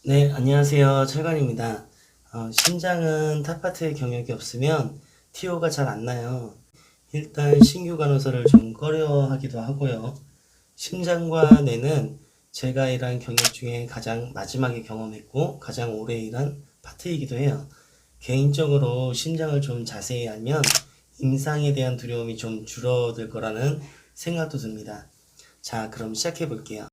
네, 안녕하세요. 철관입니다. 신장은 탑파트의 경력이 없으면 TO가 잘 안 나요. 일단 신규 간호사를 좀 꺼려하기도 하고요. 심장과 뇌는 제가 일한 경력 중에 가장 마지막에 경험했고 가장 오래 일한 파트이기도 해요. 개인적으로 심장을 좀 자세히 알면 임상에 대한 두려움이 좀 줄어들 거라는 생각도 듭니다. 자, 그럼 시작해 볼게요.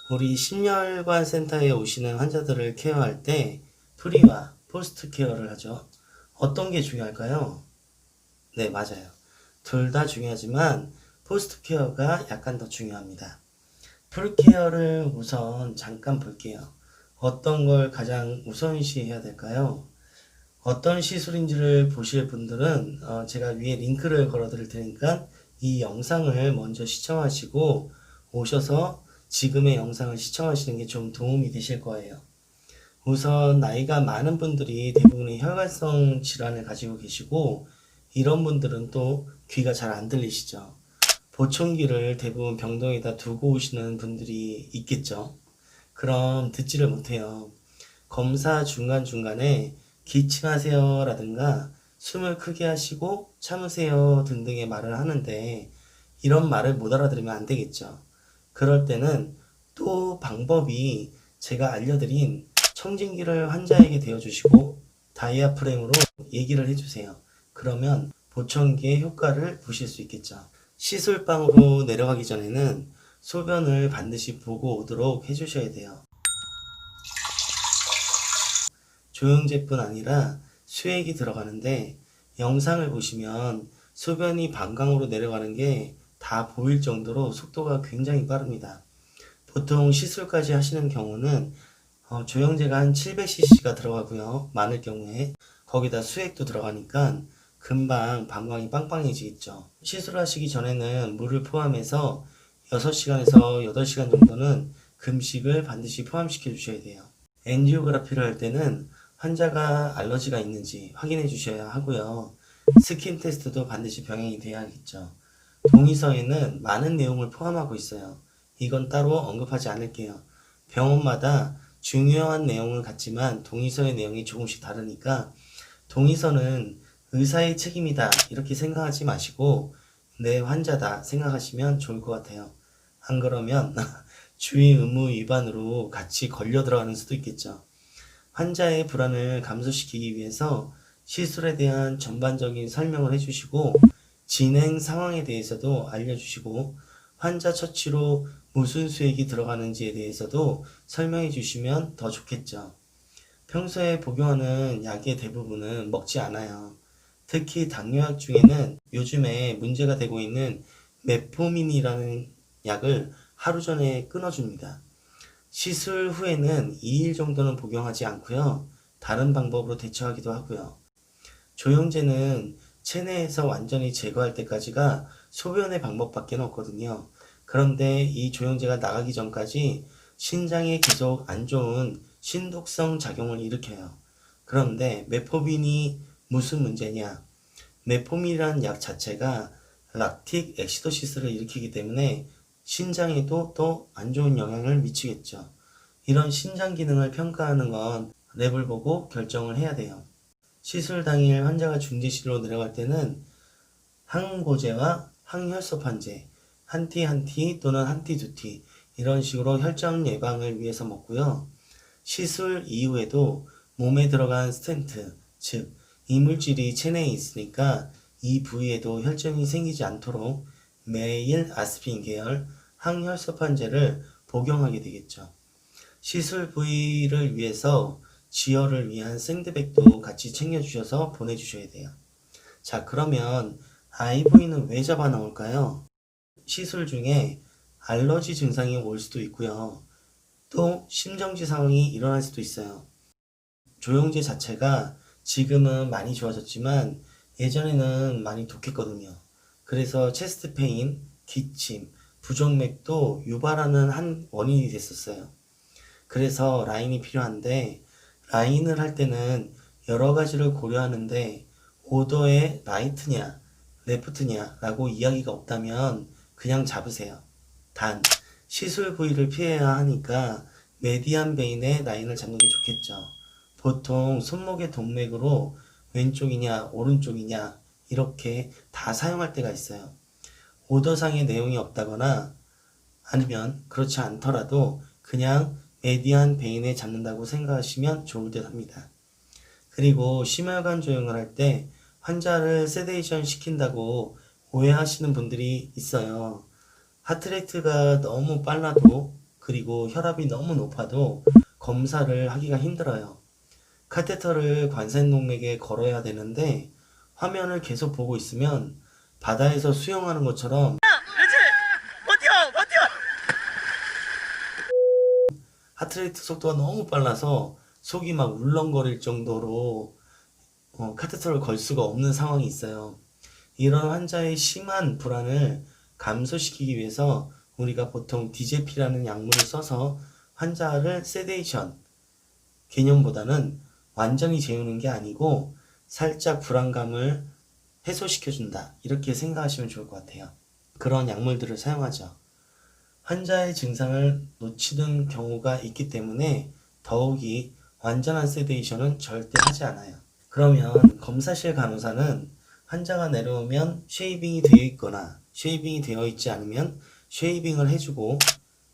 우리 심혈관 센터에 오시는 환자들을 케어할 때 프리와 포스트 케어를 하죠. 어떤 게 중요할까요? 네, 맞아요. 둘 다 중요하지만 포스트 케어가 약간 더 중요합니다. 프리 케어를 우선 잠깐 볼게요. 어떤 걸 가장 우선시해야 될까요? 어떤 시술인지를 보실 분들은 제가 위에 링크를 걸어 드릴 테니까 이 영상을 먼저 시청하시고 오셔서 지금의 영상을 시청하시는 게 좀 도움이 되실 거예요. 우선 나이가 많은 분들이 대부분의 혈관성 질환을 가지고 계시고 이런 분들은 또 귀가 잘 안 들리시죠. 보청기를 대부분 병동에다 두고 오시는 분들이 있겠죠. 그럼 듣지를 못해요. 검사 중간중간에 기침하세요 라든가 숨을 크게 하시고 참으세요 등등의 말을 하는데 이런 말을 못 알아들으면 안 되겠죠. 그럴 때는 또 방법이 제가 알려드린 청진기를 환자에게 대어주시고 다이아프램으로 얘기를 해주세요. 그러면 보청기의 효과를 보실 수 있겠죠. 시술방으로 내려가기 전에는 소변을 반드시 보고 오도록 해주셔야 돼요. 조영제뿐 아니라 수액이 들어가는데 영상을 보시면 소변이 방광으로 내려가는 게 다 보일 정도로 속도가 굉장히 빠릅니다. 보통 시술까지 하시는 경우는 조영제가 한 700cc가 들어가고요. 많을 경우에 거기다 수액도 들어가니까 금방 방광이 빵빵해지겠죠. 시술하시기 전에는 물을 포함해서 6시간에서 8시간 정도는 금식을 반드시 포함시켜 주셔야 돼요. 엔지오그라피를 할 때는 환자가 알러지가 있는지 확인해 주셔야 하고요. 스킨 테스트도 반드시 병행이 돼야겠죠. 동의서에는 많은 내용을 포함하고 있어요. 이건 따로 언급하지 않을게요. 병원마다 중요한 내용을 갖지만 동의서의 내용이 조금씩 다르니까 동의서는 의사의 책임이다 이렇게 생각하지 마시고 내 환자다 생각하시면 좋을 것 같아요. 안 그러면 주의 의무 위반으로 같이 걸려 들어가는 수도 있겠죠. 환자의 불안을 감소시키기 위해서 시술에 대한 전반적인 설명을 해주시고 진행 상황에 대해서도 알려주시고 환자 처치로 무슨 수액이 들어가는지에 대해서도 설명해 주시면 더 좋겠죠. 평소에 복용하는 약의 대부분은 먹지 않아요. 특히 당뇨약 중에는 요즘에 문제가 되고 있는 메포민이라는 약을 하루 전에 끊어줍니다. 시술 후에는 2일 정도는 복용하지 않고요. 다른 방법으로 대처하기도 하고요. 조영제는 체내에서 완전히 제거할 때까지가 소변의 방법밖에 없거든요. 그런데 이 조영제가 나가기 전까지 신장에 계속 안 좋은 신독성 작용을 일으켜요. 그런데 메포빈이 무슨 문제냐? 메포민이라는 약 자체가 락틱 엑시도시스를 일으키기 때문에 신장에도 또 안 좋은 영향을 미치겠죠. 이런 신장 기능을 평가하는 건 랩을 보고 결정을 해야 돼요. 시술 당일 환자가 중지실로 내려갈 때는 항고제와 항혈소판제, 한 티 한 티 또는 한 티 두 티 이런 식으로 혈전 예방을 위해서 먹고요. 시술 이후에도 몸에 들어간 스텐트, 즉 이물질이 체내에 있으니까 이 부위에도 혈전이 생기지 않도록 매일 아스피린 계열 항혈소판제를 복용하게 되겠죠. 시술 부위를 위해서 지혈을 위한 샌드백도 같이 챙겨주셔서 보내주셔야 돼요. 자, 그러면 IV는 왜 잡아 넣을까요? 시술 중에 알러지 증상이 올 수도 있고요. 또 심정지 상황이 일어날 수도 있어요. 조영제 자체가 지금은 많이 좋아졌지만 예전에는 많이 독했거든요. 그래서 체스트 페인, 기침, 부정맥도 유발하는 한 원인이 됐었어요. 그래서 라인이 필요한데 라인을 할 때는 여러 가지를 고려하는데 오더의 라이트냐, 레프트냐 라고 이야기가 없다면 그냥 잡으세요. 단, 시술 부위를 피해야 하니까 메디안 베인의 라인을 잡는 게 좋겠죠. 보통 손목의 동맥으로 왼쪽이냐 오른쪽이냐 이렇게 다 사용할 때가 있어요. 오더상의 내용이 없다거나 아니면 그렇지 않더라도 그냥 메디안 베인에 잡는다고 생각하시면 좋을 듯 합니다. 그리고 심혈관 조형을 할 때 환자를 세데이션 시킨다고 오해하시는 분들이 있어요. 하트레이트가 너무 빨라도 그리고 혈압이 너무 높아도 검사를 하기가 힘들어요. 카테터를 관세동맥에 걸어야 되는데 화면을 계속 보고 있으면 바다에서 수영하는 것처럼 하트레이트 속도가 너무 빨라서 속이 막 울렁거릴 정도로 카테터를 걸 수가 없는 상황이 있어요. 이런 환자의 심한 불안을 감소시키기 위해서 우리가 보통 디제피라는 약물을 써서 환자를 세데이션 개념보다는 완전히 재우는 게 아니고 살짝 불안감을 해소시켜준다. 이렇게 생각하시면 좋을 것 같아요. 그런 약물들을 사용하죠. 환자의 증상을 놓치는 경우가 있기 때문에 더욱이 완전한 세데이션은 절대 하지 않아요. 그러면 검사실 간호사는 환자가 내려오면 쉐이빙이 되어 있거나 쉐이빙이 되어 있지 않으면 쉐이빙을 해주고,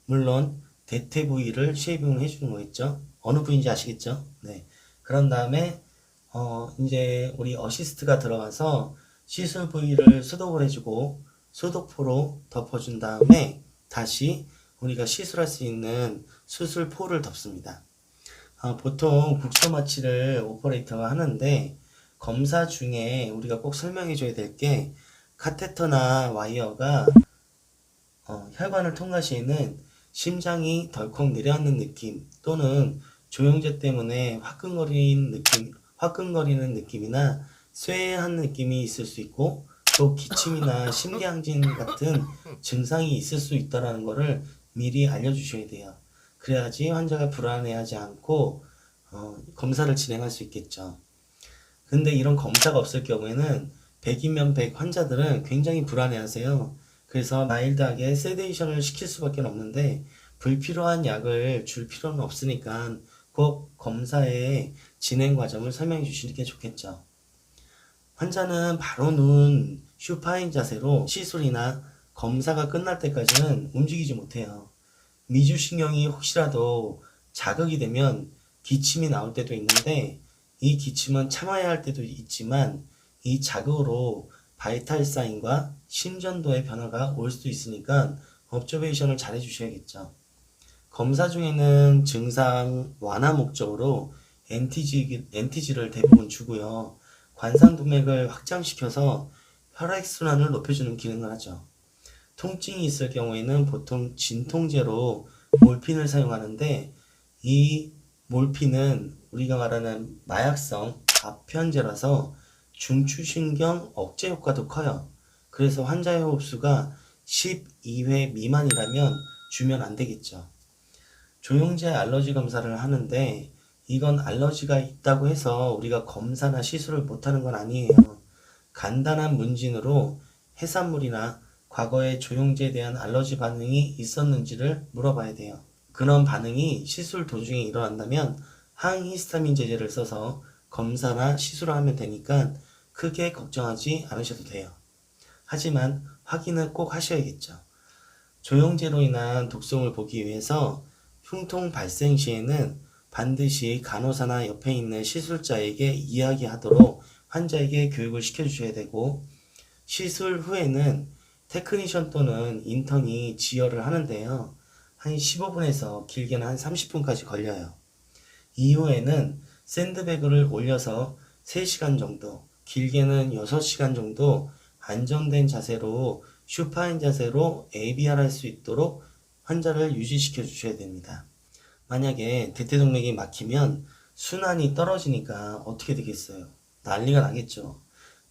물론 대퇴 부위를 쉐이빙을 해주는 거겠죠. 어느 부위인지 아시겠죠? 네. 그런 다음에 이제 우리 어시스트가 들어가서 시술 부위를 소독을 해주고 소독포로 덮어준 다음에 다시 우리가 시술할 수 있는 수술포를 덮습니다. 보통 국소 마취를 오퍼레이터가 하는데 검사 중에 우리가 꼭 설명해 줘야 될 게 카테터나 와이어가 혈관을 통과 시에는 심장이 덜컥 내려앉는 느낌 또는 조영제 때문에 화끈거리는 느낌이나 쇠한 느낌이 있을 수 있고 또 기침이나 심장진 같은 증상이 있을 수 있다는 것을 미리 알려주셔야 돼요. 그래야지 환자가 불안해하지 않고 검사를 진행할 수 있겠죠. 근데 이런 검사가 없을 경우에는 100이면 100 환자들은 굉장히 불안해하세요. 그래서 마일드하게 세데이션을 시킬 수밖에 없는데 불필요한 약을 줄 필요는 없으니까 꼭 검사의 진행 과정을 설명해 주시는 게 좋겠죠. 환자는 바로 누운 슈파인 자세로 시술이나 검사가 끝날 때까지는 움직이지 못해요. 미주신경이 혹시라도 자극이 되면 기침이 나올 때도 있는데 이 기침은 참아야 할 때도 있지만 이 자극으로 바이탈 사인과 심전도의 변화가 올 수도 있으니까 업저베이션을 잘 해주셔야겠죠. 검사 중에는 증상 완화 목적으로 NTG를 대부분 주고요. 관상동맥을 확장시켜서 혈액순환을 높여주는 기능을 하죠. 통증이 있을 경우에는 보통 진통제로 몰핀을 사용하는데 이 몰핀은 우리가 말하는 마약성 아편제라서 중추신경 억제 효과도 커요. 그래서 환자의 호흡수가 12회 미만이라면 주면 안 되겠죠. 조영제 알러지 검사를 하는데 이건 알러지가 있다고 해서 우리가 검사나 시술을 못하는 건 아니에요. 간단한 문진으로 해산물이나 과거에 조영제에 대한 알러지 반응이 있었는지를 물어봐야 돼요. 그런 반응이 시술 도중에 일어난다면 항히스타민 제제를 써서 검사나 시술을 하면 되니까 크게 걱정하지 않으셔도 돼요. 하지만 확인은 꼭 하셔야겠죠. 조영제로 인한 독성을 보기 위해서 흉통 발생 시에는 반드시 간호사나 옆에 있는 시술자에게 이야기하도록 환자에게 교육을 시켜주셔야 되고, 시술 후에는 테크니션 또는 인턴이 지혈을 하는데요. 한 15분에서 길게는 한 30분까지 걸려요. 이후에는 샌드백을 올려서 3시간 정도, 길게는 6시간 정도 안정된 자세로 슈파인 자세로 ABR 할 수 있도록 환자를 유지시켜 주셔야 됩니다. 만약에 대퇴동맥이 막히면 순환이 떨어지니까 어떻게 되겠어요? 난리가 나겠죠.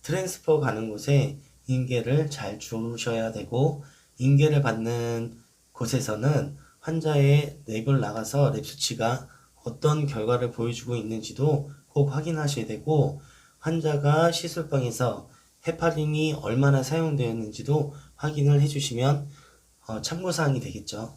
트랜스퍼 가는 곳에 인계를 잘 주셔야 되고, 인계를 받는 곳에서는 환자의 랩을 나가서 랩 수치가 어떤 결과를 보여주고 있는지도 꼭 확인하셔야 되고, 환자가 시술방에서 헤파린이 얼마나 사용되었는지도 확인을 해주시면 참고사항이 되겠죠.